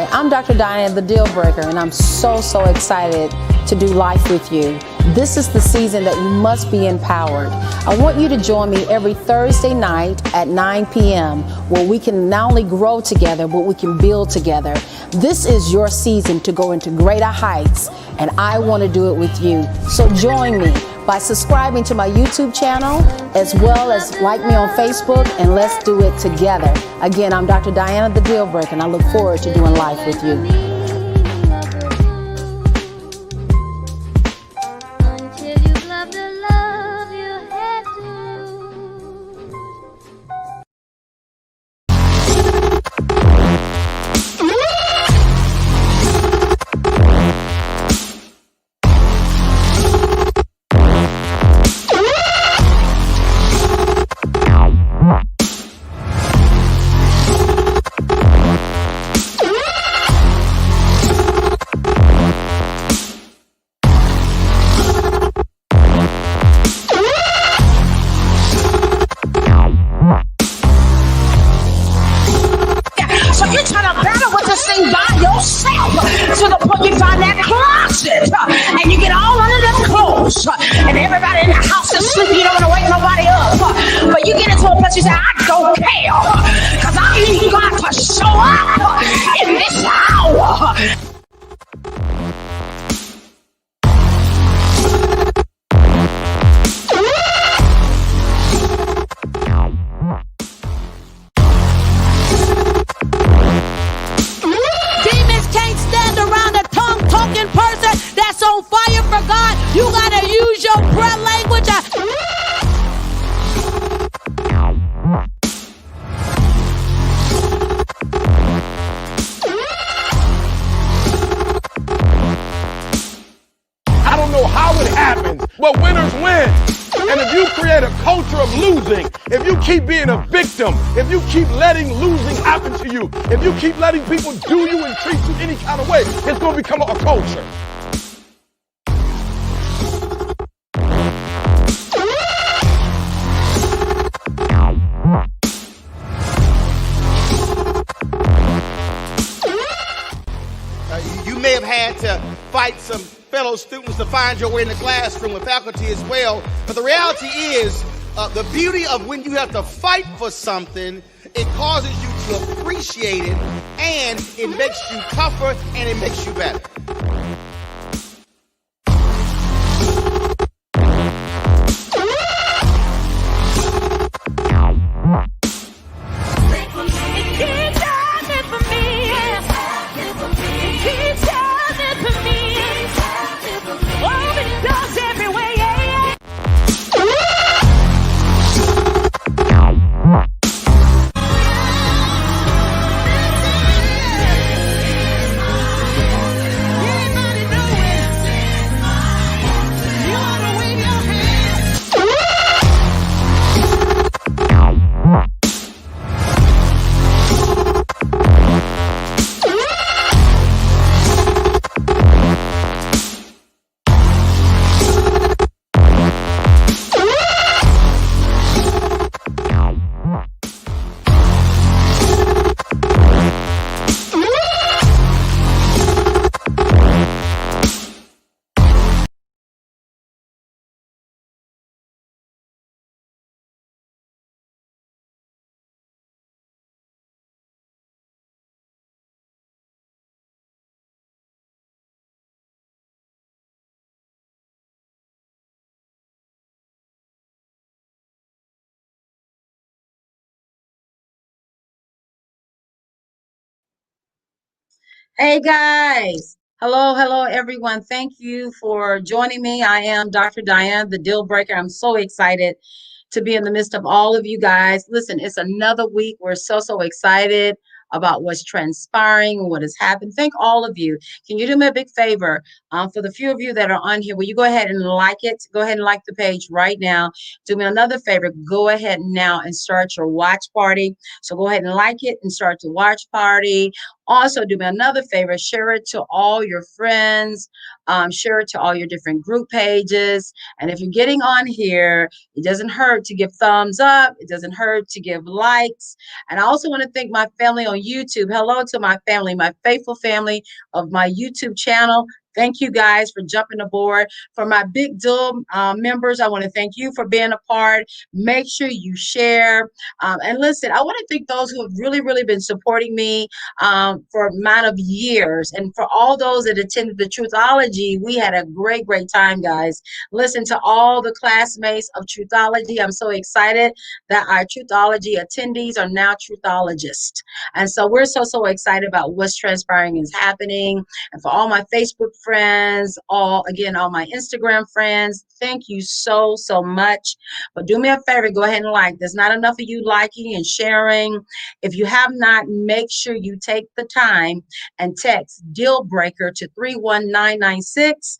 I'm Dr. Dianna, the Deal Breaker, and I'm so excited to do life with you. This is the season that you must be empowered. I want you to join me every Thursday night at 9 p.m. where we can not only grow together, but we can build together. This is your season to go into greater heights, and I want to do it with you. So join me by subscribing to my YouTube channel, as well as like me on Facebook, and let's do it together. Again, I'm Dr. Dianna, the Deal Breaker, and I look forward to doing life with you. To the point you find that closet and you get all under them clothes and everybody in the house is sleeping, you don't want to wake nobody up, but you get into a place you say, I don't care, because I need God to show up in this hour. That's on fire for God. You gotta use your prayer language. I don't know how it happens, but winners win. And if you create a culture of losing, if you keep being a victim, if you keep letting losing happen to you, if you keep letting people do you and treat you any kind of way, it's going to become a culture. had to fight some fellow students to find your way in the classroom with faculty as well. But the reality is, the beauty of when you have to fight for something, it causes you to appreciate it, and it makes you tougher, and it makes you better. Hey guys. Hello, everyone. Thank you for joining me. I am Dr. Dianna, the deal breaker. I'm so excited to be in the midst of all of you guys. Listen, it's another week. We're so excited about what's transpiring, what has happened. Thank all of you. Can you do me a big favor? For the few of you that are on here, will you go ahead and like it? Go ahead and like the page right now. Do me another favor. Go ahead now and start your watch party. So go ahead and like it and start the watch party. Also, do me another favor, share it to all your friends, share it to all your different group pages. And if you're getting on here, it doesn't hurt to give thumbs up. It doesn't hurt to give likes. And I also want to thank my family on YouTube. Hello to my family, my faithful family of my YouTube channel. Thank you guys for jumping aboard. For my Big Deal members, I want to thank you for being a part. Make sure you share. And listen, I want to thank those who have really been supporting me for a amount of years. And for all those that attended the Truthology, we had a great time, guys. Listen to all the classmates of Truthology. I'm so excited that our Truthology attendees are now Truthologists. And so we're so excited about what's transpiring is happening. And for all my Facebook friends, all my Instagram friends, thank you so much. But do me a favor, go ahead and like. There's not enough of you liking and sharing. If you have not, make sure you take the time and text deal breaker to 31996.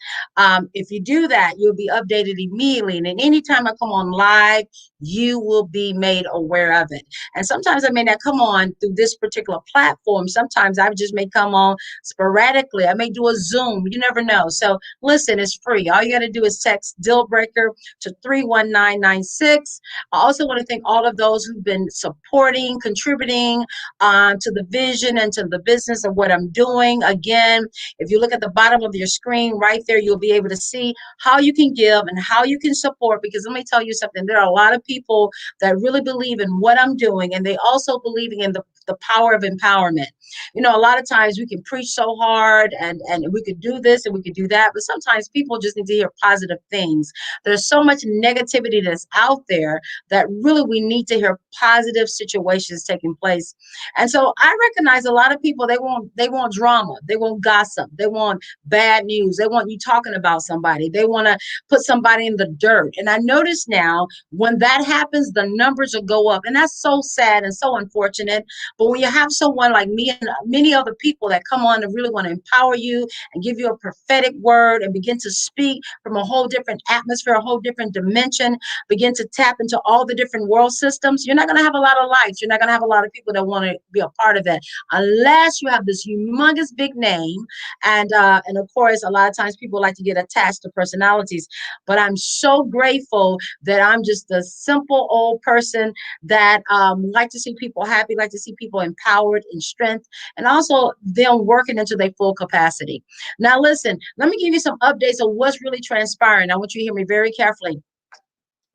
If you do that, you'll be updated immediately. And anytime I come on live, you will be made aware of it. And sometimes I may not come on through this particular platform. Sometimes I just may come on sporadically. I may do a Zoom. You never know. So listen, it's free. All you got to do is text deal breaker to 31996. I also want to thank all of those who've been supporting, contributing to the vision and to the business of what I'm doing. Again, if you look at the bottom of your screen right there, you'll be able to see how you can give and how you can support. Because let me tell you something, there are a lot of people that really believe in what I'm doing, and they also believing in the power of empowerment. You know, a lot of times we can preach so hard and we could do this and we could do that, but sometimes people just need to hear positive things. There's so much negativity that's out there that really we need to hear positive situations taking place. And so I recognize a lot of people, they want drama, they want gossip, they want bad news, they want you talking about somebody, they want to put somebody in the dirt. And I notice now when that happens, the numbers will go up, and that's so sad and so unfortunate. But when you have someone like me and many other people that come on and really want to empower you and give you a prophetic word and begin to speak from a whole different atmosphere, a whole different dimension, begin to tap into all the different world systems, you're not not going to have a lot of likes. You're not going to have a lot of people that want to be a part of that unless you have this humongous big name. And of course, a lot of times people like to get attached to personalities. But I'm so grateful that I'm just a simple old person that like to see people happy, like to see people empowered in strength, and also them working into their full capacity. Now, listen, let me give you some updates of what's really transpiring. I want you to hear me very carefully.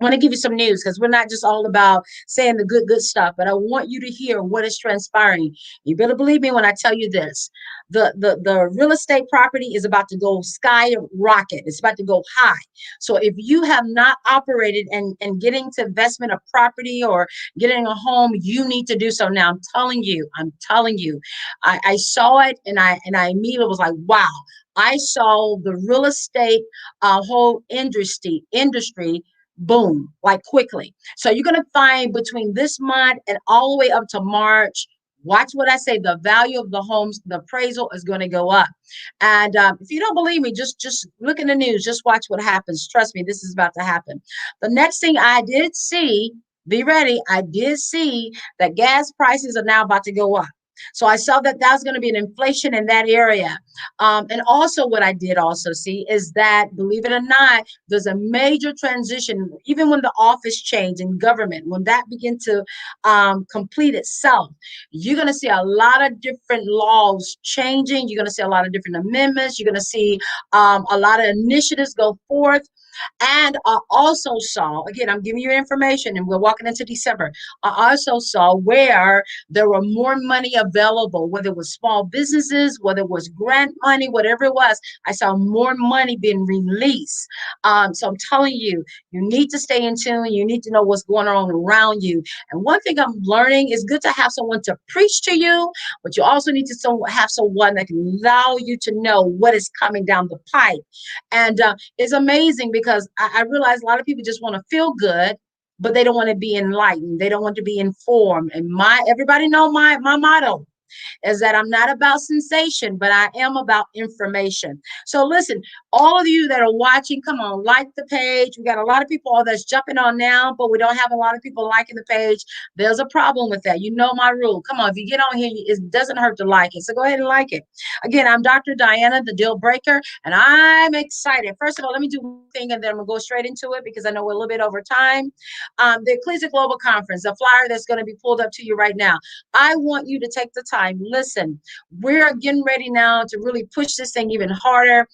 I want to give you some news because we're not just all about saying the good stuff, but I want you to hear what is transpiring. You better believe me when I tell you this. The real estate property is about to go skyrocket. It's about to go high. So if you have not operated and getting to investment of property or getting a home, you need to do so now. I'm telling you. I saw it and I immediately was like, wow. I saw the real estate whole industry boom, like quickly. So you're going to find between this month and all the way up to March, watch what I say, the value of the homes, the appraisal is going to go up. And if you don't believe me, just look in the news, just watch what happens. Trust me, this is about to happen. The next thing I did see, be ready, I did see that gas prices are now about to go up. So I saw that was going to be an inflation in that area. And also what I did also see is that, believe it or not, there's a major transition, even when the office change in government, when that begin to complete itself, you're going to see a lot of different laws changing. You're going to see a lot of different amendments. You're going to see a lot of initiatives go forth. And I also saw, again, I'm giving you information and we're walking into December. I also saw where there were more money available, whether it was small businesses, whether it was grant money, whatever it was. I saw more money being released. So I'm telling you, you need to stay in tune. You need to know what's going on around you. And one thing I'm learning is good to have someone to preach to you, but you also need to have someone that can allow you to know what is coming down the pipe. And it's amazing because I realize a lot of people just want to feel good, but they don't want to be enlightened. They don't want to be informed. And everybody know my motto is that I'm not about sensation, but I am about information. So listen, all of you that are watching, come on, like the page. We got a lot of people that's jumping on now, but we don't have a lot of people liking the page. There's a problem with that. You know my rule. Come on, if you get on here, it doesn't hurt to like it. So go ahead and like it. Again, I'm Dr. Dianna, the deal breaker, and I'm excited. First of all, let me do one thing and then I'm going to go straight into it because I know we're a little bit over time. The Ekklesia Global Conference, the flyer that's going to be pulled up to you right now. I want you to take the time. Listen, we're getting ready now to really push this thing even harder.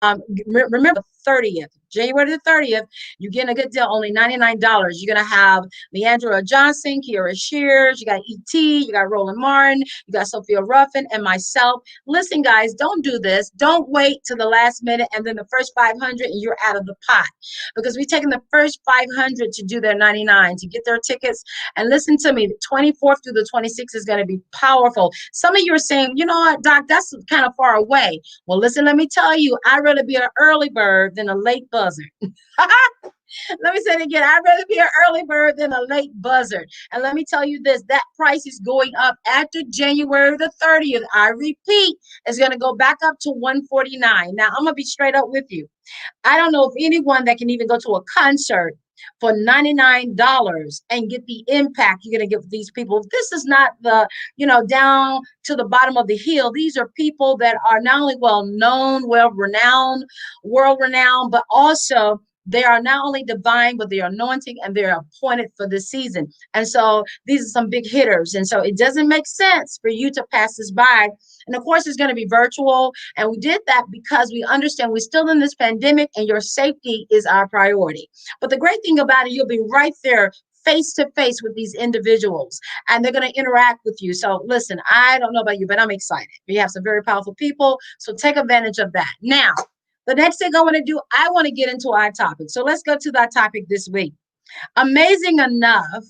Remember the 30th, January the 30th, you're getting a good deal, only $99. You're going to have Leandra Johnson, Kiara Shears, you got E.T., you got Roland Martin, you got Sophia Ruffin, and myself. Listen, guys, don't do this. Don't wait to the last minute and then the first 500 and you're out of the pot. Because we're taking the first 500 to do their 99, to get their tickets. And listen to me, the 24th through the 26th is going to be powerful. Some of you are saying, you know what, Doc, that's kind of far away. Well, listen, let me tell you, I'd rather be an early bird than a late buzzard. Let me say it again. I'd rather be an early bird than a late buzzard. And let me tell you this, that price is going up after January the 30th. I repeat, it's going to go back up to $149. Now, I'm going to be straight up with you. I don't know if anyone that can even go to a concert for $99 and get the impact you're going to get with these people. This is not the, down to the bottom of the hill. These are people that are not only well-known, well-renowned, world-renowned, but also they are not only divine, but they are anointing and they're appointed for this season. And so these are some big hitters. And so it doesn't make sense for you to pass this by. And of course, it's going to be virtual. And we did that because we understand we're still in this pandemic and your safety is our priority. But the great thing about it, you'll be right there face to face with these individuals and they're going to interact with you. So listen, I don't know about you, but I'm excited. We have some very powerful people. So take advantage of that. Now, the next thing I want to do, I want to get into our topic. So let's go to that topic this week. Amazing enough,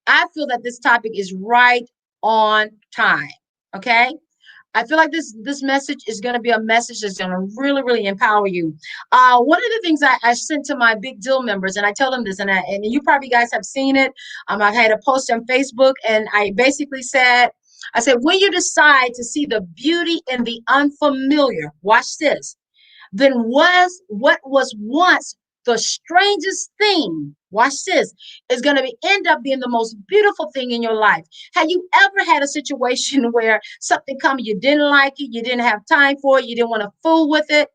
I feel that this topic is right on time. Okay. I feel like this message is going to be a message that's going to really, really empower you. One of the things I sent to my big deal members, and I tell them this, and you probably guys have seen it. I've had a post on Facebook, and I basically said, when you decide to see the beauty in the unfamiliar, watch this, then what was once the strangest thing watch this, is going to end up being the most beautiful thing in your life. Have you ever had a situation where something come, you didn't like it, you didn't have time for it, you didn't want to fool with it,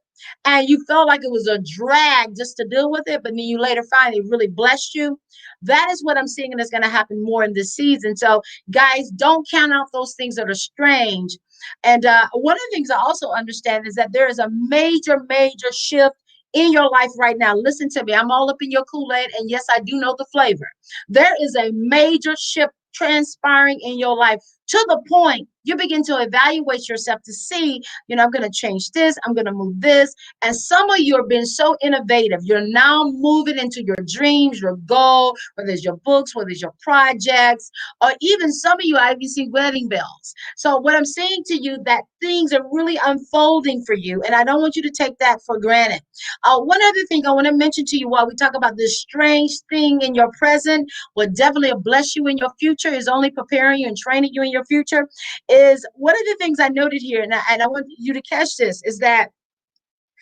and you felt like it was a drag just to deal with it, but then you later find it really blessed you? That is what I'm seeing, and it's going to happen more in this season. So, guys, don't count out those things that are strange. And one of the things I also understand is that there is a major, major shift in your life right now. Listen to me. I'm all up in your Kool-Aid, and yes, I do know the flavor. There is a major shift transpiring in your life to the point you begin to evaluate yourself to see, I'm going to change this, I'm going to move this. And some of you are being so innovative. You're now moving into your dreams, your goal, whether it's your books, whether it's your projects, or even some of you, I even see wedding bells. So what I'm saying to you, that things are really unfolding for you. And I don't want you to take that for granted. One other thing I want to mention to you while we talk about this strange thing in your present, what definitely will bless you in your future, is only preparing you and training you in your future, is one of the things I noted here, and I want you to catch this, is that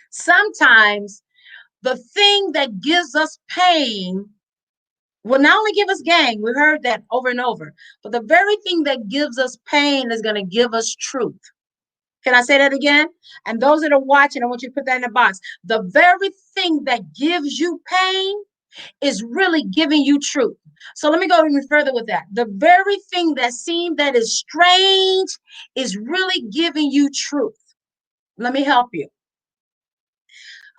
sometimes the thing that gives us pain will not only give us gain, we heard that over and over, but the very thing that gives us pain is going to give us truth. Can I say that again? And those that are watching, I want you to put that in the box. The very thing that gives you pain is really giving you truth. So let me go even further with that. The very thing that seemed that is strange is really giving you truth. Let me help you.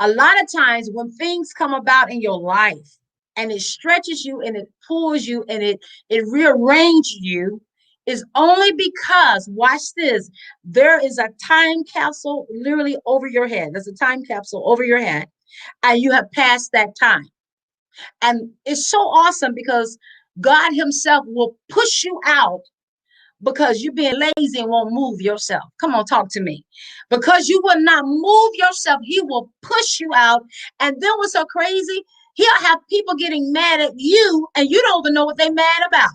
A lot of times when things come about in your life and it stretches you and it pulls you and it rearranges you, is only because, watch this, there is a time capsule literally over your head. There's a time capsule over your head, and you have passed that time. And it's so awesome because God himself will push you out because you're being lazy and won't move yourself. Come on, talk to me. Because you will not move yourself, he will push you out. And then what's so crazy, he'll have people getting mad at you and you don't even know what they're mad about.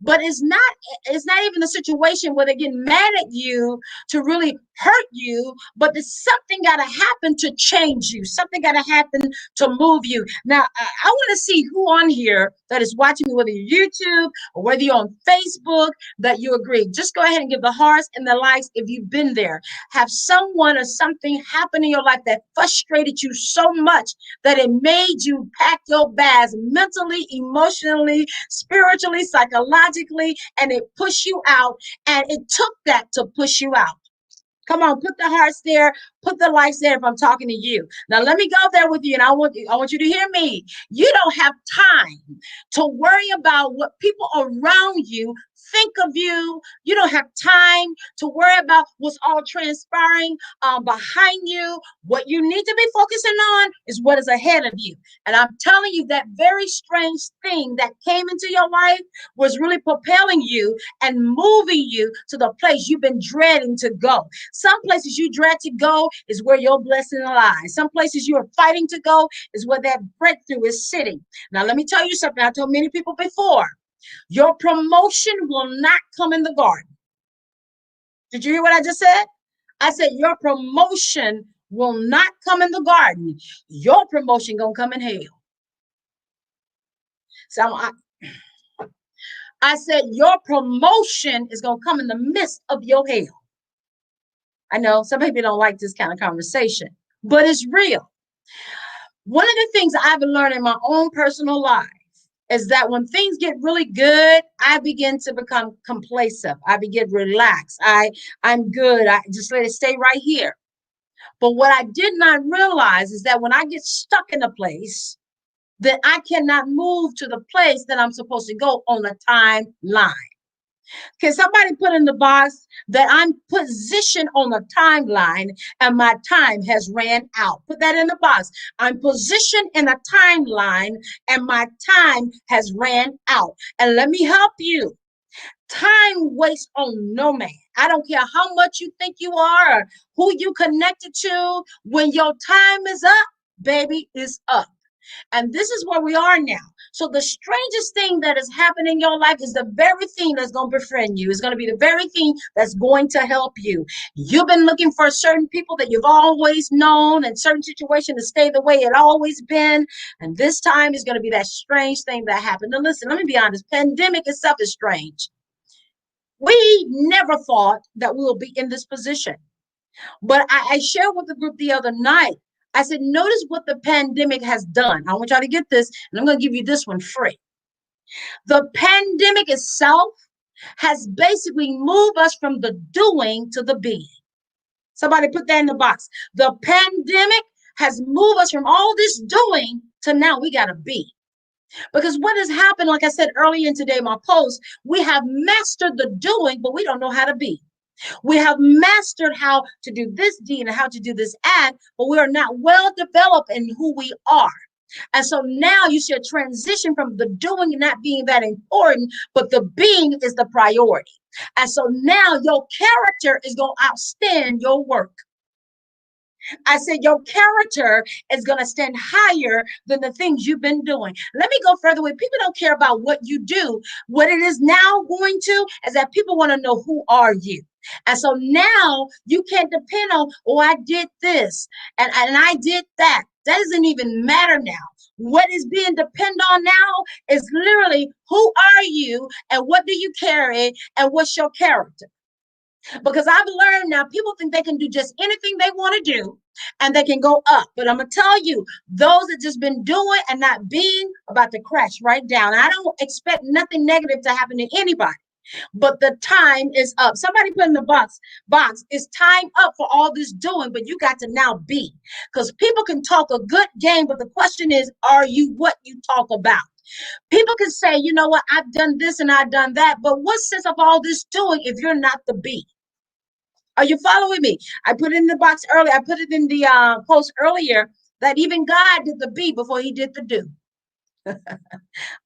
But it's not even a situation where they're getting mad at you to really hurt you, but there's something got to happen to change you. Something got to happen to move you. Now, I want to see who on here that is watching me, whether you're YouTube or whether you're on Facebook, that you agree. Just go ahead and give the hearts and the likes if you've been there. Have someone or something happen in your life that frustrated you so much that it made you pack your bags mentally, emotionally, spiritually, psychologically, and it pushed you out. And it took that to push you out. Come on, put the hearts there, put the likes there if I'm talking to you. Now let me go there with you, and I want you to hear me. You don't have time to worry about what people around you think of you. You don't have time to worry about what's all transpiring behind you. What you need to be focusing on is what is ahead of you. And I'm telling you, that very strange thing that came into your life was really propelling you and moving you to the place you've been dreading to go. Some places you dread to go is where your blessing lies. Some places you are fighting to go is where that breakthrough is sitting. Now, let me tell you something. I told many people before, your promotion will not come in the garden. Did you hear what I just said? I said your promotion will not come in the garden. Your promotion gonna come in hell. So I said your promotion is gonna come in the midst of your hell. I know some people don't like this kind of conversation, but it's real. One of the things I've been learning in my own personal life is that when things get really good, I begin to become complacent. I begin relaxed. I'm good. I just let it stay right here. But what I did not realize is that when I get stuck in a place, that I cannot move to the place that I'm supposed to go on a timeline. Can somebody put in the box that I'm positioned on a timeline and my time has ran out? Put that in the box. I'm positioned in a timeline and my time has ran out. And let me help you. Time waits on no man. I don't care how much you think you are or who you connected to. When your time is up, baby, it's up. And this is where we are now. So the strangest thing that is happening in your life is the very thing that's going to befriend you. It's going to be the very thing that's going to help you. You've been looking for certain people that you've always known and certain situation to stay the way it always been. And this time is going to be that strange thing that happened. Now listen, let me be honest. Pandemic itself is strange. We never thought that we will be in this position. But I shared with the group the other night. I said, notice what the pandemic has done. I want y'all to get this, and I'm going to give you this one free. The pandemic itself has basically moved us from the doing to the being. Somebody put that in the box. The pandemic has moved us from all this doing to now we got to be. Because what has happened, like I said earlier in today, my post, we have mastered the doing, but we don't know how to be. We have mastered how to do this deed and how to do this act, but we are not well developed in who we are. And so now you should transition from the doing and not being that important, but the being is the priority. And so now your character is going to outstand your work. I said your character is going to stand higher than the things you've been doing. Let me go further with people don't care about what you do. What it is now going to is that people want to know who are you. And so now you can't depend on, oh, I did this and I did that. That doesn't even matter now. What is being depended on now is literally who are you and what do you carry and what's your character? Because I've learned now people think they can do just anything they want to do and they can go up. But I'm going to tell you, those that just been doing and not being about to crash right down. I don't expect nothing negative to happen to anybody. But the time is up. Somebody put in the box, it's time up for all this doing, but you got to now be. Because people can talk a good game, but the question is, are you what you talk about? People can say, you know what, I've done this and I've done that, but what sense of all this doing if you're not the be? Are you following me? I put it in the box earlier. I put it in the post earlier that even God did the be before he did the do.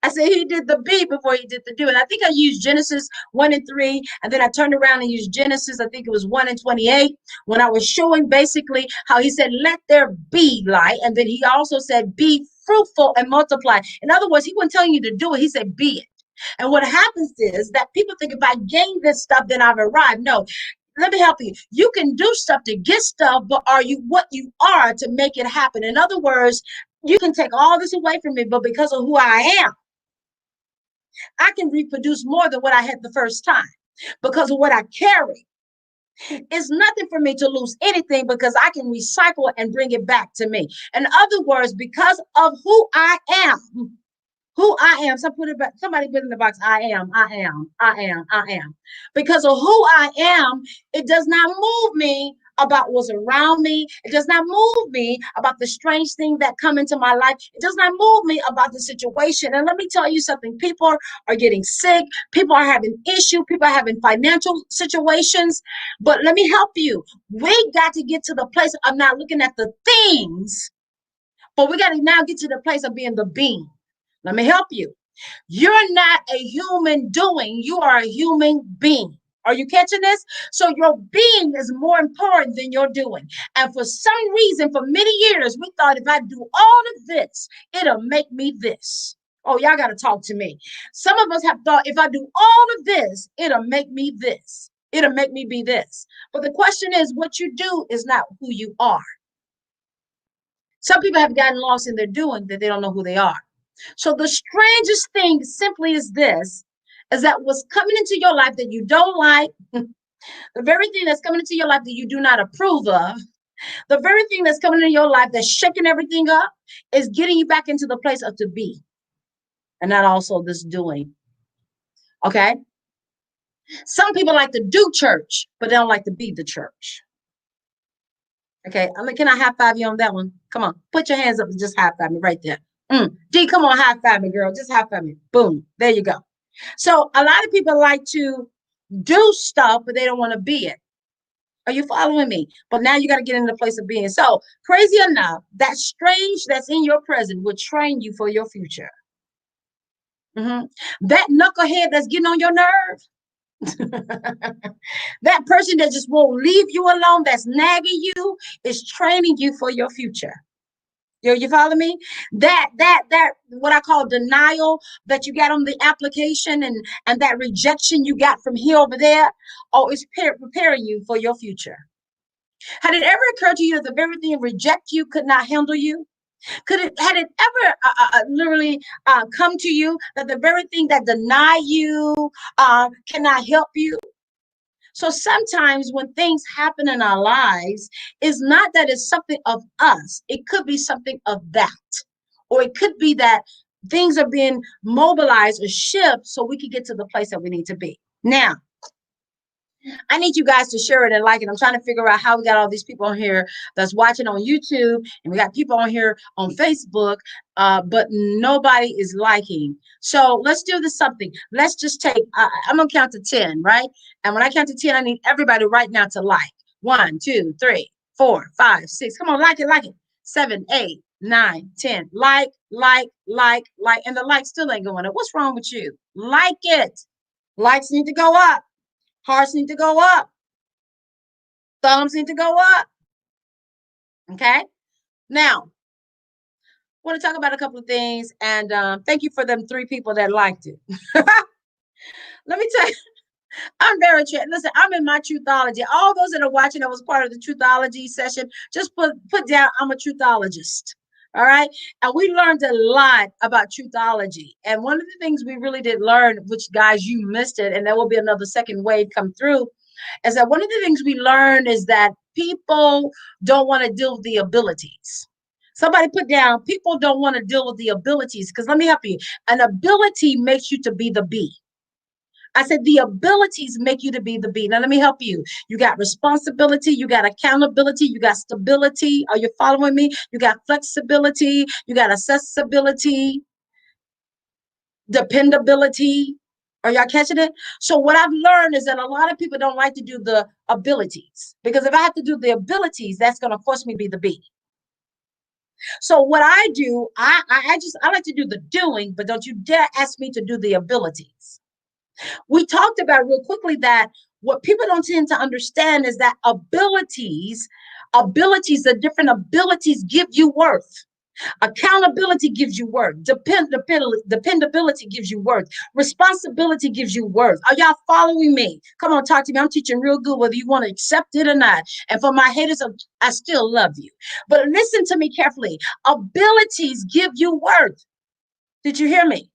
I said he did the be before he did the do. And I think I used Genesis 1 and 3. And then I turned around and used Genesis, I think it was 1 and 28, when I was showing basically how he said, let there be light. And then he also said, be fruitful and multiply. In other words, he wasn't telling you to do it. He said, be it. And what happens is that people think if I gain this stuff, then I've arrived. No. Let me help you. You can do stuff to get stuff, but are you what you are to make it happen? In other words, you can take all this away from me, but because of who I am, I can reproduce more than what I had the first time because of what I carry. It's nothing for me to lose anything because I can recycle and bring it back to me. In other words, because of who I am, somebody put in the box, I am. Because of who I am, it does not move me about what's around me. It does not move me about the strange thing that come into my life. It does not move me about the situation. And let me tell you something, people are getting sick. People are having issues. People are having financial situations. But let me help you. We got to get to the place of not looking at the things, but we got to now get to the place of being the being. Let me help you. You're not a human doing. You are a human being. Are you catching this? So your being is more important than your doing. And for some reason, for many years, we thought if I do all of this, it'll make me this. Oh, y'all got to talk to me. Some of us have thought if I do all of this, it'll make me this. It'll make me be this. But the question is, what you do is not who you are. Some people have gotten lost in their doing that they don't know who they are. So the strangest thing simply is this, is that what's coming into your life that you don't like, the very thing that's coming into your life that you do not approve of, the very thing that's coming into your life that's shaking everything up is getting you back into the place of to be and not also this doing. Okay? Some people like to do church, but they don't like to be the church. Okay, can I high five you on that one? Come on, put your hands up and just high five me right there. D, come on, high five me, girl. Just high five me. Boom. There you go. So a lot of people like to do stuff, but they don't want to be it. Are you following me? But now you got to get in the place of being. So crazy enough, that strange that's in your present will train you for your future. That knucklehead that's getting on your nerve, that person that just won't leave you alone, that's nagging you, is training you for your future. You follow me? That what I call denial that you got on the application and that rejection you got from here over there, oh, it's preparing you for your future. Had it ever occurred to you that the very thing reject you could not handle you? Had it ever literally come to you that the very thing that deny you cannot help you? So sometimes when things happen in our lives, it's not that it's something of us. It could be something of that. Or it could be that things are being mobilized or shift so we can get to the place that we need to be. Now, I need you guys to share it and like it. I'm trying to figure out how we got all these people on here that's watching on YouTube, and we got people on here on Facebook, but nobody is liking. So let's do this something. Let's just take, I'm going to count to 10, right? And when I count to 10, I need everybody right now to like. 1, 2, 3, 4, 5, 6. Come on, like it, like it. 7, 8, 9, 10. Like. And the like still ain't going up. What's wrong with you? Like it. Likes need to go up. Hearts need to go up. Thumbs need to go up. Okay. Now, I want to talk about a couple of things, and thank you for them 3 people that liked it. Let me tell you, I'm very listen. I'm in my truthology. All those that are watching that was part of the truthology session, just put down I'm a truthologist. All right. And we learned a lot about truthology. And one of the things we really did learn, which guys, you missed it, and there will be another second wave come through, is that one of the things we learned is that people don't want to deal with the abilities. Somebody put down, people don't want to deal with the abilities, because let me help you. An ability makes you to be the bee. I said the abilities make you to be the bee. Now, let me help you. You got responsibility, you got accountability, you got stability. Are you following me? You got flexibility, you got accessibility, dependability. Are y'all catching it? So what I've learned is that a lot of people don't like to do the abilities, because if I have to do the abilities, that's going to force me to be the bee. So what I do, I like to do the doing, but don't you dare ask me to do the abilities. We talked about real quickly that what people don't tend to understand is that abilities, the different abilities give you worth. Accountability gives you worth. Dependability gives you worth. Responsibility gives you worth. Are y'all following me? Come on, talk to me. I'm teaching real good, whether you want to accept it or not. And for my haters, I still love you. But listen to me carefully. Abilities give you worth. Did you hear me?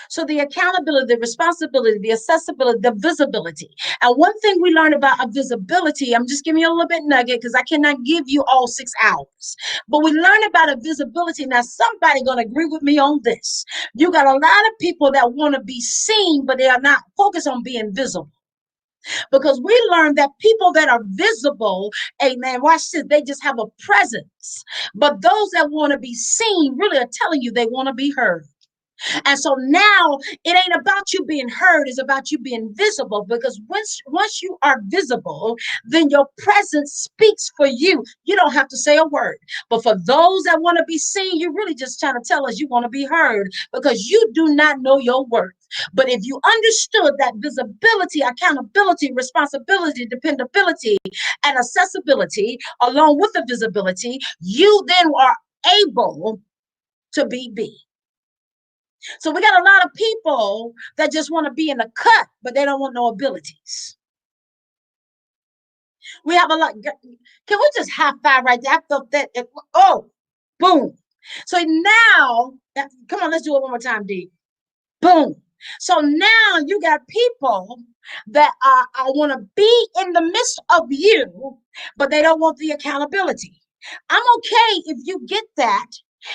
So the accountability, the responsibility, the accessibility, the visibility. And one thing we learned about a visibility, I'm just giving you a little bit nugget because I cannot give you all 6 hours. But we learned about a visibility. Now, somebody going to agree with me on this. You got a lot of people that want to be seen, but they are not focused on being visible. Because we learned that people that are visible, amen, watch this, they just have a presence. But those that want to be seen really are telling you they want to be heard. And so now it ain't about you being heard, it's about you being visible, because once you are visible, then your presence speaks for you. You don't have to say a word. But for those that want to be seen, you're really just trying to tell us you want to be heard because you do not know your worth. But if you understood that visibility, accountability, responsibility, dependability, and accessibility, along with the visibility, you then are able to be big. So we got a lot of people that just want to be in the cut, but they don't want no abilities. We have a lot. Can we just high five right there? I felt that. Oh, boom. So now, come on, let's do it one more time, D. Boom. So now you got people that I want to be in the midst of you, but they don't want the accountability. I'm okay if you get that.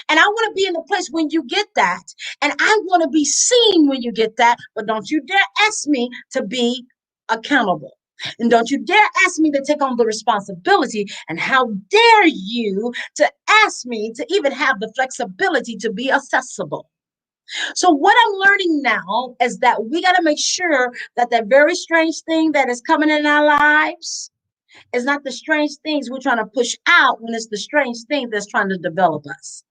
And I want to be in the place when you get that. And I want to be seen when you get that. But don't you dare ask me to be accountable. And don't you dare ask me to take on the responsibility. And how dare you to ask me to even have the flexibility to be accessible. So what I'm learning now is that we got to make sure that that very strange thing that is coming in our lives is not the strange things we're trying to push out when it's the strange thing that's trying to develop us.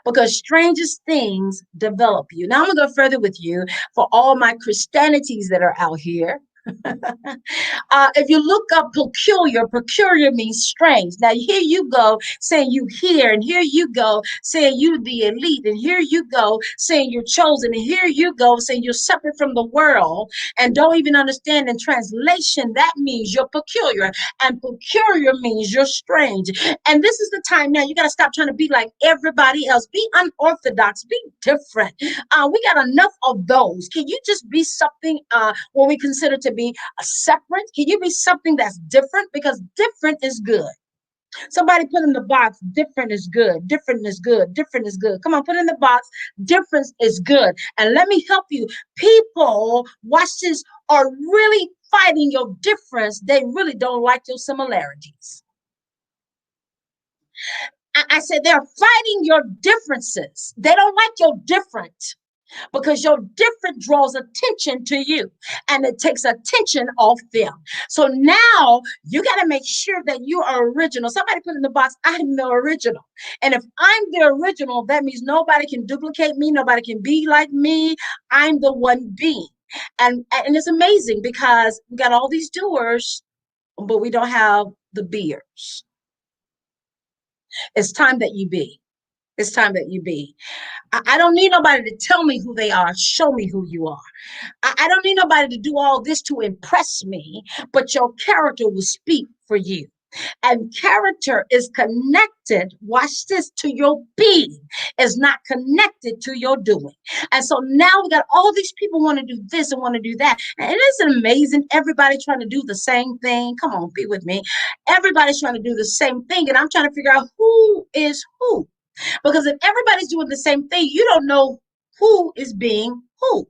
Because strangest things develop you. Now I'm going to go further with you for all my Christianities that are out here. If you look up peculiar, peculiar means strange. Now here you go saying you here, and here you go saying you the elite, and here you go saying you're chosen, and here you go saying you're separate from the world, and don't even understand in translation that means you're peculiar, and peculiar means you're strange. And this is the time now you got to stop trying to be like everybody else. Be unorthodox, be different. We got enough of those. Can you just be something what we consider to be a separate? Can you be something that's different? Because different is good. Somebody put in the box, different is good, different is good, different is good. Come on, put in the box, difference is good. And let me help you. People, watch this, are really fighting your difference. They really don't like your similarities. I said they're fighting your differences. They don't like your different, because your different draws attention to you, and it takes attention off them. So now you got to make sure that you are original. Somebody put in the box, I'm the original. And if I'm the original, that means nobody can duplicate me. Nobody can be like me. I'm the one being. And it's amazing because we got all these doers, but we don't have the beers. It's time that you be. It's time that you be. I don't need nobody to tell me who they are. Show me who you are. I don't need nobody to do all this to impress me, but your character will speak for you. And character is connected, watch this, to your being, is not connected to your doing. And so now we got all these people want to do this and want to do that. And it isn't amazing. Everybody trying to do the same thing. Come on, be with me. Everybody's trying to do the same thing. And I'm trying to figure out who is who. Because if everybody's doing the same thing, you don't know who is being who.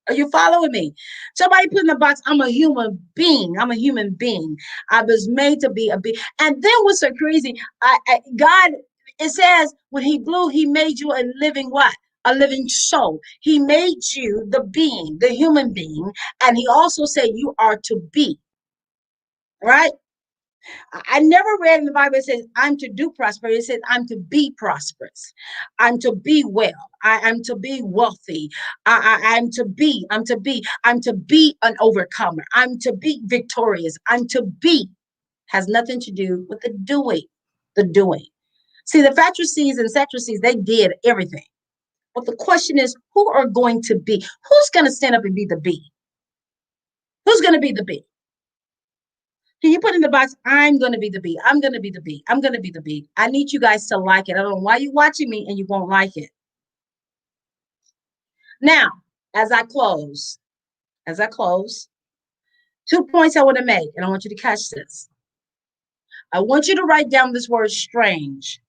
Are you following me? Somebody put in the box, I'm a human being. I'm a human being. I was made to be a being. And then what's so crazy, God, it says when he blew, he made you a living what? A living soul. He made you the being, the human being. And he also said you are to be, right? I never read in the Bible it says I'm to do prosperity. It says I'm to be prosperous. I'm to be well. I'm to be wealthy. I'm to be an overcomer. I'm to be victorious. I'm to be has nothing to do with the doing. The doing. See, the Pharisees and Sadducees, they did everything. But the question is, who are going to be? Who's going to stand up and be the be? Who's going to be the be? Can you put in the box, I'm going to be the B. I'm going to be the B. I'm going to be the B. I need you guys to like it. I don't know why you're watching me and you won't like it. Now, as I close, 2 points I want to make, and I want you to catch this. I want you to write down this word strange.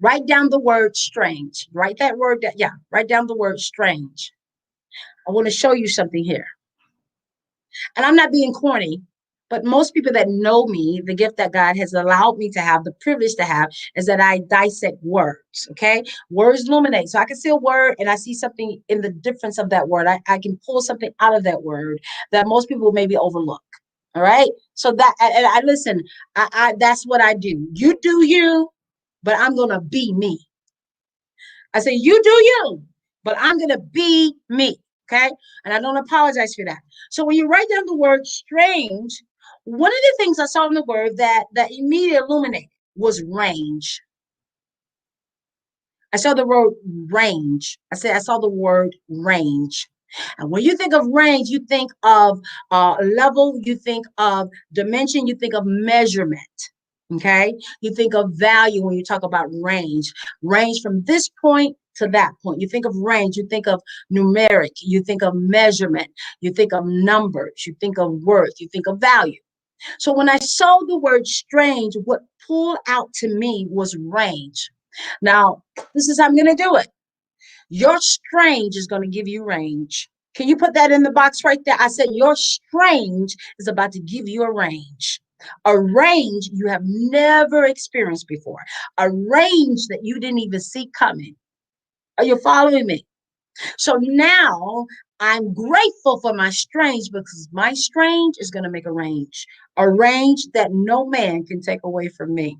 Write down the word strange. Write that word down. Yeah, write down the word strange. I want to show you something here. And I'm not being corny, but most people that know me, the gift that God has allowed me to have, the privilege to have, is that I dissect words, okay? Words illuminate. So I can see a word and I see something in the difference of that word. I can pull something out of that word that most people maybe overlook, all right? So that, and I listen, that's what I do. You do you, but I'm going to be me. I say, you do you, but I'm going to be me. Okay. And I don't apologize for that. So when you write down the word strange, one of the things I saw in the word that immediately illuminated was range. I saw the word range. I saw the word range. And when you think of range, you think of level, you think of dimension, you think of measurement. Okay. You think of value when you talk about range. Range from this point to that point. You think of range, you think of numeric, you think of measurement, you think of numbers, you think of worth, you think of value. So when I saw the word strange, what pulled out to me was range. Now, this is how I'm going to do it. Your strange is going to give you range. Can you put that in the box right there? I said your strange is about to give you a range you have never experienced before, a range that you didn't even see coming. Are you following me? So now I'm grateful for my strange, because my strange is going to make a range that no man can take away from me,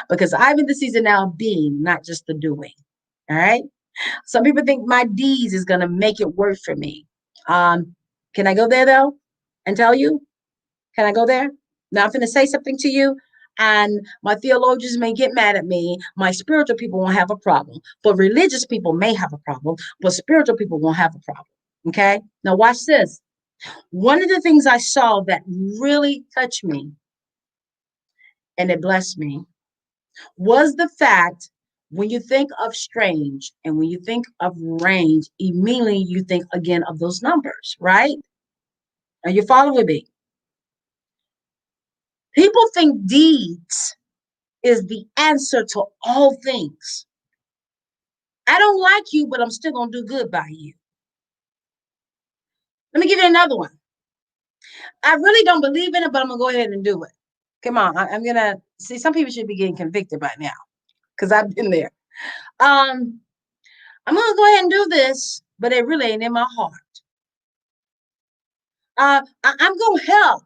because I'm in the season now of being, not just the doing. All right. Some people think my deeds is going to make it work for me. Can I go there though and tell you? Can I go there? Now I'm going to say something to you, and my theologians may get mad at me. My spiritual people won't have a problem, but religious people may have a problem, but spiritual people won't have a problem. Okay? Now watch this. One of the things I saw that really touched me and it blessed me was the fact when you think of strange and when you think of range, immediately you think again of those numbers, right? Are you following me? People think deeds is the answer to all things. I don't like you, but I'm still going to do good by you. Let me give you another one. I really don't believe in it, but I'm going to go ahead and do it. Come on. I'm going to see, some people should be getting convicted by now because I've been there. I'm going to go ahead and do this, but it really ain't in my heart. I'm going to help.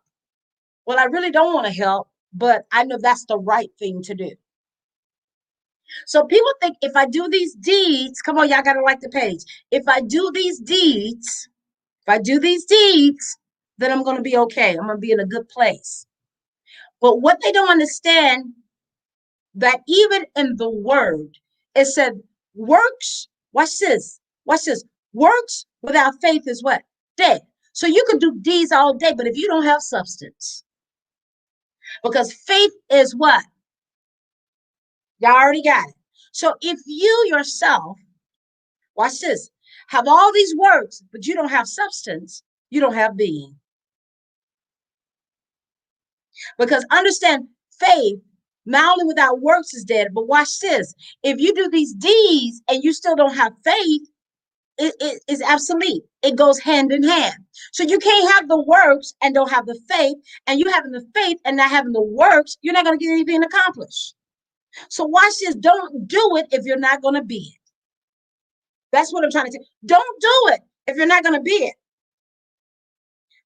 Well, I really don't want to help, but I know that's the right thing to do. So people think if I do these deeds, come on, y'all got to like the page. If I do these deeds, then I'm going to be okay. I'm going to be in a good place. But what they don't understand, that even in the word, it said works, watch this, works without faith is what? Dead. So you can do deeds all day, but if you don't have substance, because faith is what? Y'all already got it. So if you yourself, watch this, have all these works, but you don't have substance, you don't have being. Because understand, faith, not only without works is dead, but watch this. If you do these deeds and you still don't have faith, it is obsolete. It goes hand in hand. So you can't have the works and don't have the faith, and you having the faith and not having the works, you're not going to get anything accomplished. So watch this. Don't do it if you're not going to be it. That's what I'm trying to say. Don't do it if you're not going to be it.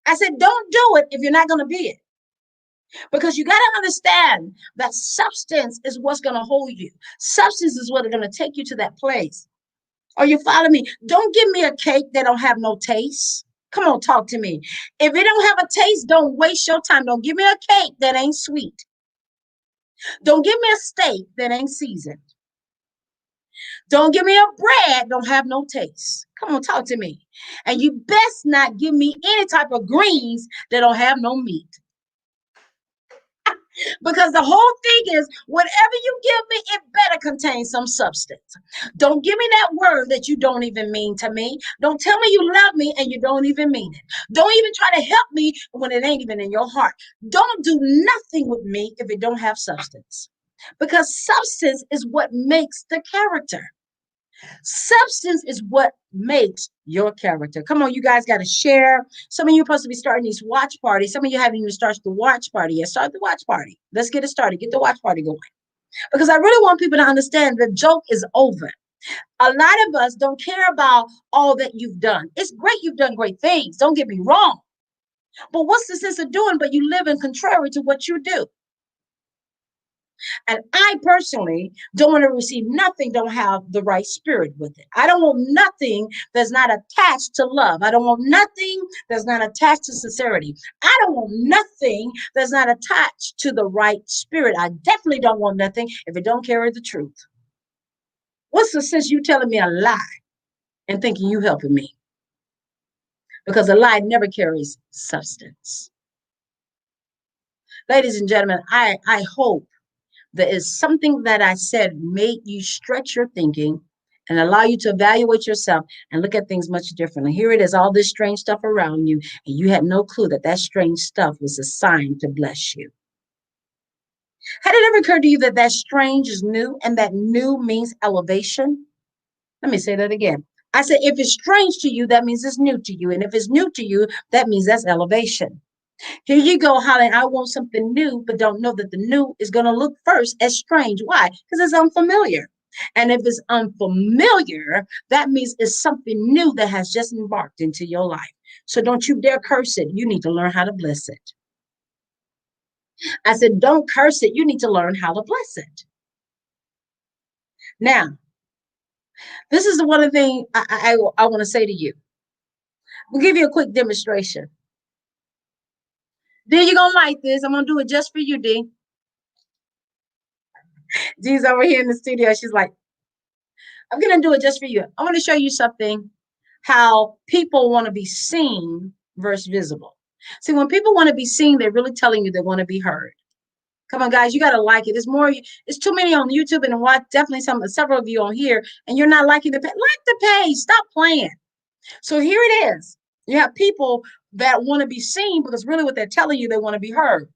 I said, don't do it if you're not going to be it. Because you got to understand that substance is what's going to hold you. Substance is what's going to take you to that place. Are you following me? Don't give me a cake that don't have no taste. Come on, talk to me. If it don't have a taste, don't waste your time. Don't give me a cake that ain't sweet. Don't give me a steak that ain't seasoned. Don't give me a bread don't have no taste. Come on, talk to me. And you best not give me any type of greens that don't have no meat. Because the whole thing is, whatever you give me, it better contain some substance. Don't give me that word that you don't even mean to me. Don't tell me you love me and you don't even mean it. Don't even try to help me when it ain't even in your heart. Don't do nothing with me if it don't have substance. Because substance is what makes the character. Substance is what makes your character. Come on, you guys got to share. Some of you are supposed to be starting these watch parties. Some of you haven't even started the watch party yet. Start the watch party. Let's get it started. Get the watch party going. Because I really want people to understand the joke is over. A lot of us don't care about all that you've done. It's great you've done great things. Don't get me wrong. But what's the sense of doing, but you live in contrary to what you do? And I personally don't want to receive nothing, don't have the right spirit with it. I don't want nothing that's not attached to love. I don't want nothing that's not attached to sincerity. I don't want nothing that's not attached to the right spirit. I definitely don't want nothing if it don't carry the truth. What's the sense you telling me a lie and thinking you helping me? Because a lie never carries substance. Ladies and gentlemen, I hope there is something that I said made you stretch your thinking and allow you to evaluate yourself and look at things much differently. Here it is, all this strange stuff around you, and you had no clue that that strange stuff was a sign to bless you. Had it ever occurred to you that that strange is new and that new means elevation? Let me say that again. I said, if it's strange to you, that means it's new to you. And if it's new to you, that means that's elevation. Here you go, Holly. I want something new, but don't know that the new is going to look first as strange. Why? Because it's unfamiliar. And if it's unfamiliar, that means it's something new that has just embarked into your life. So don't you dare curse it. You need to learn how to bless it. I said, don't curse it. You need to learn how to bless it. Now, this is the one thing I want to say to you. We'll give you a quick demonstration. D, you're going to like this. I'm going to do it just for you, D. D's over here in the studio. She's like, I'm going to do it just for you. I want to show you something, how people want to be seen versus visible. See, when people want to be seen, they're really telling you they want to be heard. Come on, guys, you got to like it. There's more. It's too many on YouTube and watch, definitely several of you on here, and you're not liking the page. Like the page. Stop playing. So here it is. You have people that want to be seen because really what they're telling you, they want to be heard.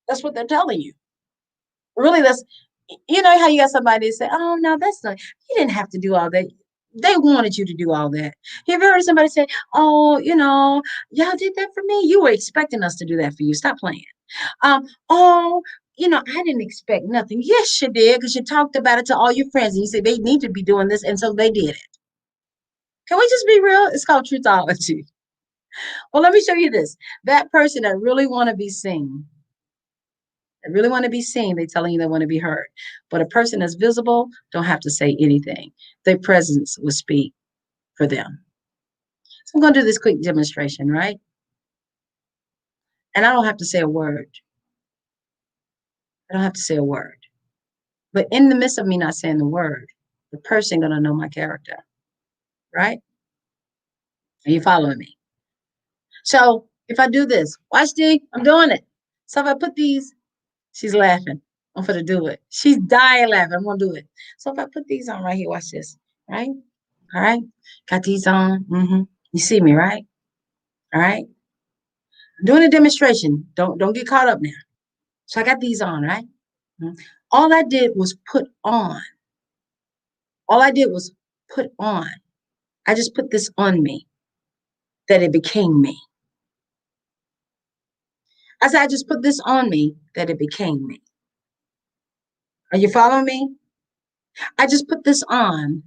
That's what they're telling you. Really, that's, you know how you got somebody say, oh, no, that's not, you didn't have to do all that. They wanted you to do all that. You ever heard somebody say, oh, y'all did that for me? You were expecting us to do that for you. Stop playing. Oh, I didn't expect nothing. Yes, you did, because you talked about it to all your friends and you said they need to be doing this, and so they did it. Can we just be real? It's called truthology. Well, let me show you this. That person that really want to be seen, they're telling you they want to be heard. But a person that's visible don't have to say anything. Their presence will speak for them. So I'm going to do this quick demonstration, right? And I don't have to say a word. I don't have to say a word. But in the midst of me not saying the word, the person going to know my character, right? Are you following me? So if I do this, watch D, I'm doing it. So if I put these, she's laughing. I'm going to do it. She's dying laughing. I'm going to do it. So if I put these on right here, watch this, right? All right. Got these on. You see me, right? All right. I'm doing a demonstration. Don't get caught up now. So I got these on, right? All I did was put on. I just put this on me, that it became me. I said, I just put this on me, that it became me. Are you following me? I just put this on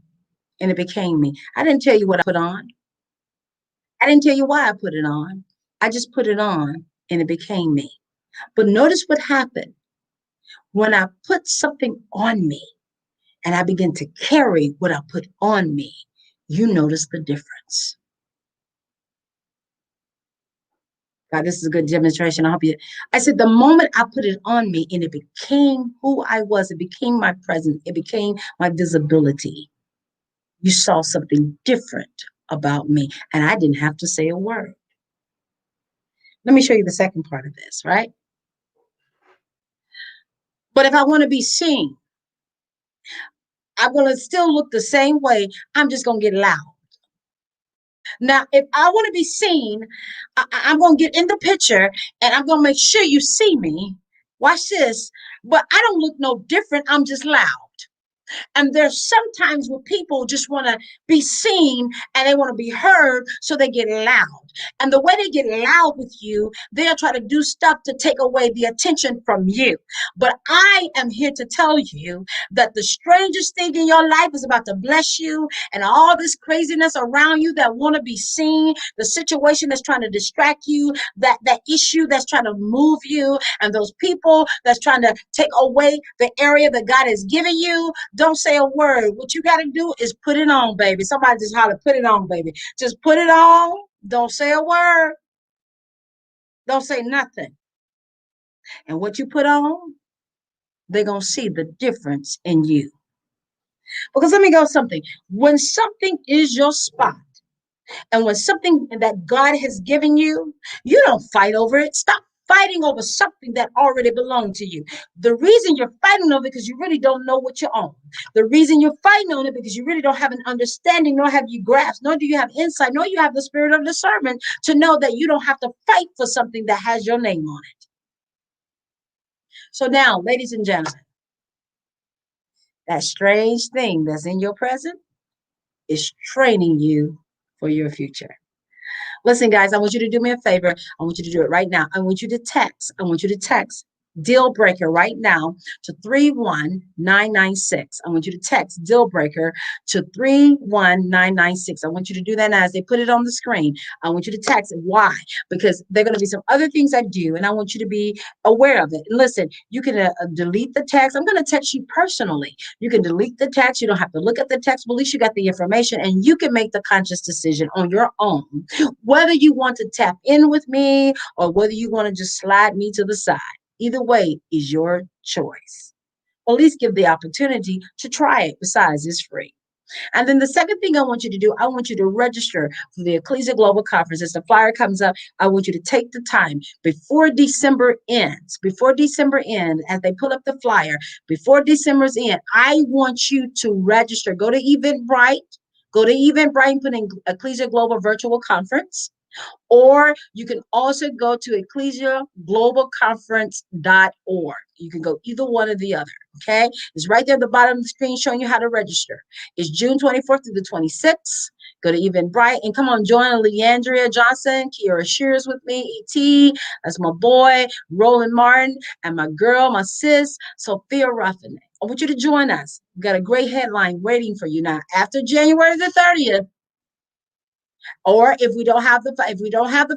and it became me. I didn't tell you what I put on. I didn't tell you why I put it on. I just put it on and it became me. But notice what happened when I put something on me and I begin to carry what I put on me. You notice the difference. God, this is a good demonstration. I said, the moment I put it on me and it became who I was, it became my presence, it became my visibility. You saw something different about me, and I didn't have to say a word. Let me show you the second part of this, right? But if I want to be seen, I'm going to still look the same way. I'm just going to get loud. Now, if I want to be seen, I'm going to get in the picture and I'm going to make sure you see me. Watch this. But I don't look no different. I'm just loud. And there's sometimes where people just want to be seen and they want to be heard, so they get loud. And the way they get loud with you, they'll try to do stuff to take away the attention from you. But I am here to tell you that the strangest thing in your life is about to bless you, and all this craziness around you that want to be seen, the situation that's trying to distract you, that issue that's trying to move you, and those people that's trying to take away the area that God has given you. Don't say a word. What you got to do is put it on, baby. Somebody just holler, put it on, baby. Just put it on. Don't say a word. Don't say nothing. And what you put on, they're going to see the difference in you. Because let me go something. When something is your spot, and when something that God has given you, you don't fight over it. Stop fighting over something that already belonged to you. The reason you're fighting over it because you really don't know what you own. The reason you're fighting on it because you really don't have an understanding, nor have you grasped, nor do you have insight, nor you have the spirit of discernment to know that you don't have to fight for something that has your name on it. So now, ladies and gentlemen, that strange thing that's in your present is training you for your future. Listen, guys, I want you to do me a favor. I want you to do it right now. I want you to text deal breaker right now to 31996. I want you to text deal breaker to 31996. I want you to do that now as they put it on the screen. I want you to text it. Why? Because there are going to be some other things I do, and I want you to be aware of it. And listen, you can delete the text. I'm going to text you personally. You can delete the text. You don't have to look at the text, but at least you got the information, and you can make the conscious decision on your own whether you want to tap in with me or whether you want to just slide me to the side. Either way is your choice. At least give the opportunity to try it. Besides, it's free. And then the second thing I want you to do, I want you to register for the Ekklesia Global Conference. As the flyer comes up, I want you to take the time before December ends, as they pull up the flyer, before December's end, I want you to register. Go to Eventbrite, and put in Ekklesia Global Virtual Conference. Or you can also go to EkklesiaGlobalConference.org. You can go either one or the other. Okay. It's right there at the bottom of the screen showing you how to register. It's June 24th through the 26th. Go to Eventbrite and come on, join Leandria Johnson, Kiara Shears with me, E.T. That's my boy, Roland Martin, and my girl, my sis, Sophia Ruffin. I want you to join us. We've got a great headline waiting for you now. After January the 30th, or if we don't have the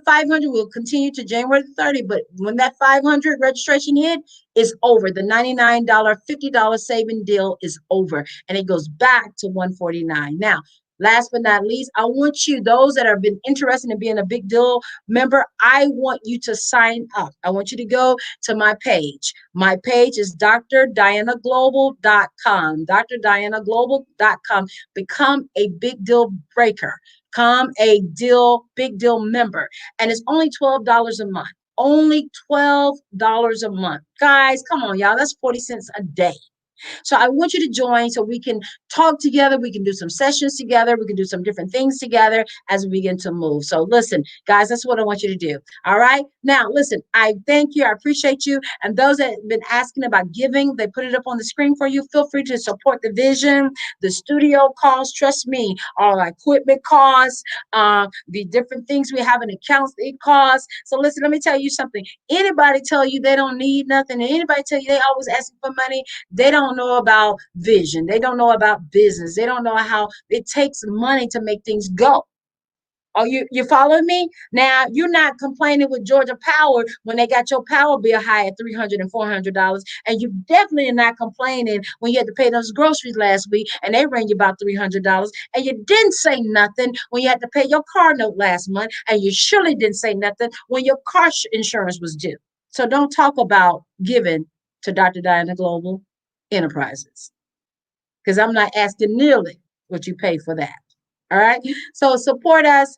500, we'll continue to January 30. But when that 500 registration hit, it's over. The $99, $50 saving deal is over, and it goes back to $149. Now, last but not least, I want you, those that have been interested in being a big deal member, I want you to sign up. I want you to go to my page. My page is DrDiannaGlobal.com. DrDiannaGlobal.com. Become a big deal breaker. Become a big deal member. And it's only $12 a month. Only $12 a month. Guys, come on, y'all. That's 40 cents a day. So I want you to join so we can talk together. We can do some sessions together. We can do some different things together as we begin to move. So listen, guys, that's what I want you to do. All right. Now, listen, I thank you. I appreciate you. And those that have been asking about giving, they put it up on the screen for you. Feel free to support the vision, the studio costs. Trust me, our equipment costs, the different things we have in accounts, it costs. So listen, let me tell you something. Anybody tell you they don't need nothing, and anybody tell you they always asking for money, they don't know about vision. They don't know about business. They don't know how it takes money to make things go. Oh, you following me? Now, you're not complaining with Georgia Power when they got your power bill high at $300 and $400. And you definitely are not complaining when you had to pay those groceries last week and they ran you about $300. And you didn't say nothing when you had to pay your car note last month. And you surely didn't say nothing when your car insurance was due. So don't talk about giving to Dr. Dianna Global Enterprises, because I'm not asking nearly what you pay for that. All right. So support us,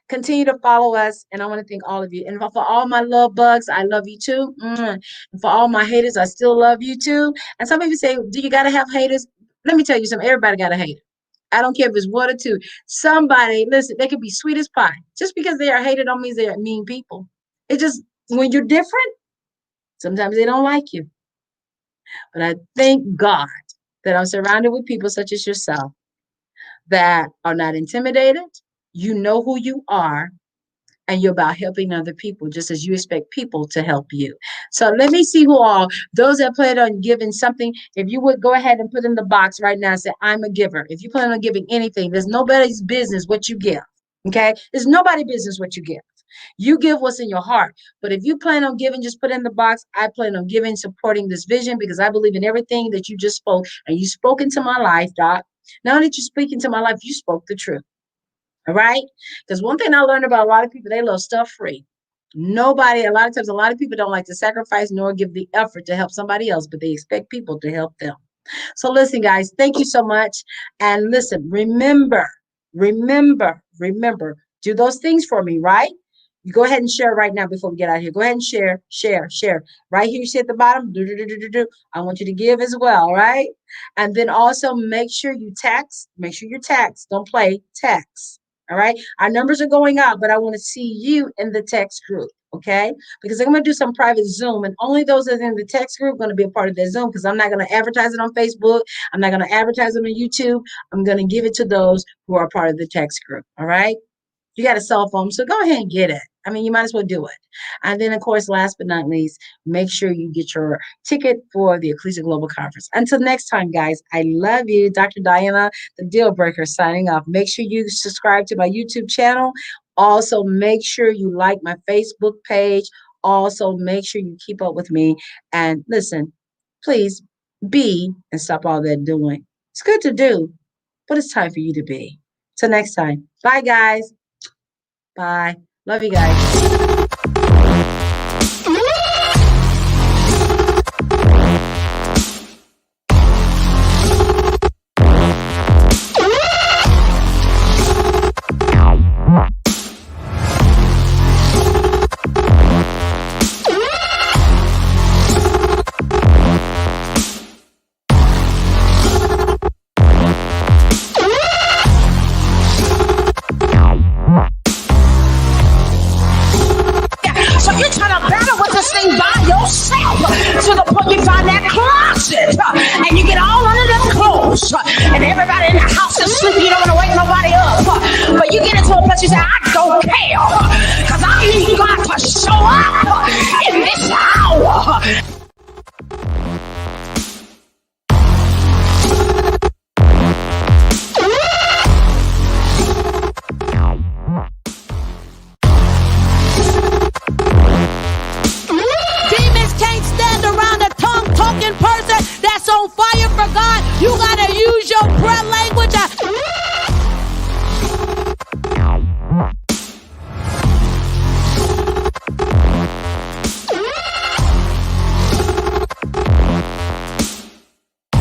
continue to follow us, and I want to thank all of you. And for all my love bugs, I love you too. And for all my haters, I still love you too. And some people say, do you gotta have haters? Let me tell you something, everybody got a hater. I don't care if it's one or two. Somebody, listen, they could be sweet as pie. Just because they are hated don't mean they're mean people. It's just when you're different, sometimes they don't like you. But I thank God that I'm surrounded with people such as yourself that are not intimidated. You know who you are, and you're about helping other people just as you expect people to help you. So let me see who all, those that plan on giving something, if you would go ahead and put in the box right now and say, I'm a giver. If you plan on giving anything, there's nobody's business what you give. Okay? There's nobody's business what you give. You give what's in your heart. But if you plan on giving, just put in the box, I plan on giving, supporting this vision, because I believe in everything that you just spoke. And you spoke into my life, Doc. Not only did you speak into my life, you spoke the truth. All right? Because one thing I learned about a lot of people, they love stuff free. A lot of times, a lot of people don't like to sacrifice nor give the effort to help somebody else, but they expect people to help them. So listen, guys, thank you so much. And listen, remember, do those things for me, right? You go ahead and share right now before we get out of here. Go ahead and share. Right here, you see at the bottom, I want you to give as well, right? And then also make sure you text. Make sure you text. Don't play, text. All right? Our numbers are going up, but I want to see you in the text group, okay? Because I'm going to do some private Zoom, and only those that are in the text group are going to be a part of that Zoom, because I'm not going to advertise it on Facebook. I'm not going to advertise it on YouTube. I'm going to give it to those who are part of the text group, all right? You got a cell phone, so go ahead and get it. I mean, you might as well do it. And then, of course, last but not least, make sure you get your ticket for the Ekklesia Global Conference. Until next time, guys, I love you. Dr. Dianna, the Deal Breaker, signing off. Make sure you subscribe to my YouTube channel. Also, make sure you like my Facebook page. Also, make sure you keep up with me. And listen, please be and stop all that doing. It's good to do, but it's time for you to be. Till next time. Bye, guys. Bye. Love you guys. So you're trying to battle with this thing by yourself to the point you find that closet and you get all under them clothes and everybody in the house is sleeping. You don't want to wake nobody up. But you get into a place you say, I don't care because I need God to show up in this hour. Demons can't stand around a tongue-talking person that's on fire for God. You gotta use your prayer language.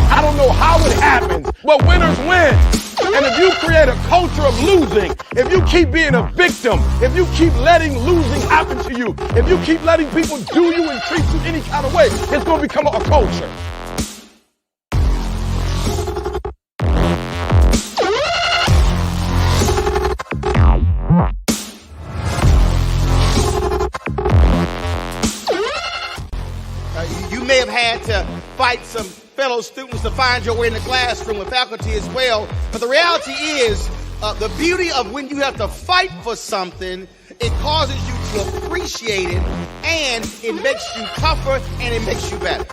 I don't know how it happens, but winners win. And if you create a culture of losing, if you keep being a victim, if you keep letting losing happen to you, if you keep letting people do you and treat you any kind of way, it's going to become a culture. You may have had to fight some fellow students to find your way in the classroom with faculty as well. But the reality is, the beauty of when you have to fight for something, it causes you to appreciate it, and it makes you tougher, and it makes you better.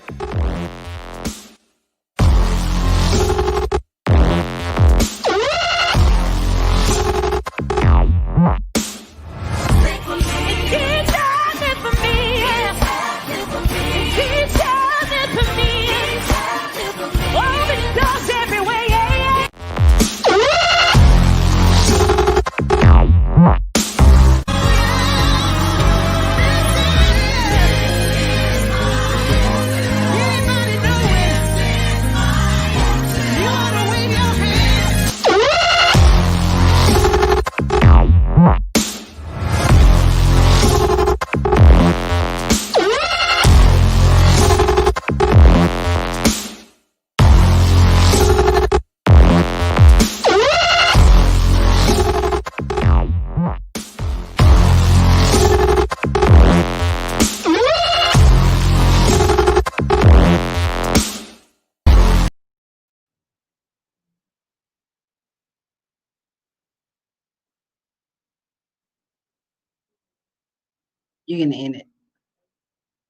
You're gonna end it.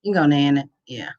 You're gonna end it. Yeah.